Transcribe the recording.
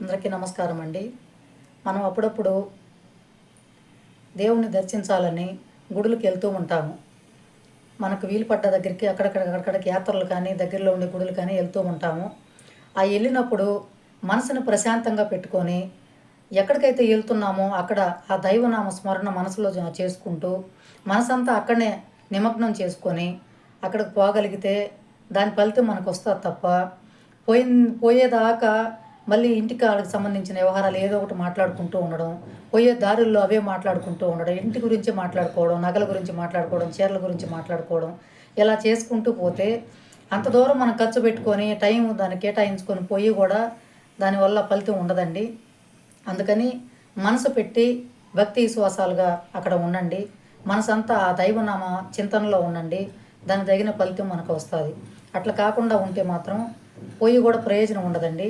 అందరికీ నమస్కారం అండి. మనం అప్పుడప్పుడు దేవుణ్ణి దర్శించాలని గుడులకు వెళ్తూ ఉంటాము. మనకు వీలు పడ్డ దగ్గరికి అక్కడికి యాత్రలు కానీ, దగ్గరలో ఉండే గుడులు కానీ వెళ్తూ ఉంటాము. ఆ వెళ్ళినప్పుడు మనసుని ప్రశాంతంగా పెట్టుకొని, ఎక్కడికైతే వెళ్తున్నామో అక్కడ ఆ దైవనామ స్మరణ మనసులో చేసుకుంటూ, మనసంతా అక్కడనే నిమగ్నం చేసుకొని, అక్కడికి పోగలిగితే దాని ఫలితం మనకొస్తది తప్ప, పోయేదాకా మళ్ళీ ఇంటికి ఆళ్ళకి సంబంధించిన వ్యవహారాలు ఏదో ఒకటి మాట్లాడుకుంటూ ఉండడం, పోయే దారుల్లో అవే మాట్లాడుకుంటూ ఉండడం, ఇంటి గురించి మాట్లాడుకోవడం, నగల గురించి మాట్లాడుకోవడం, చీరల గురించి మాట్లాడుకోవడం, ఇలా చేసుకుంటూ పోతే అంత దూరం మనం ఖర్చు పెట్టుకొని, టైం దాన్ని కేటాయించుకొని పోయి కూడా దానివల్ల ఫలితం ఉండదండి. అందుకని మనసు పెట్టి భక్తి విశ్వాసాలుగా అక్కడ ఉండండి. మనసంతా ఆ దైవనామ చింతనలో ఉండండి. దానికి తగిన ఫలితం మనకు వస్తుంది. అట్లా కాకుండా ఉంటే మాత్రం పోయి కూడా ప్రయోజనం ఉండదండి.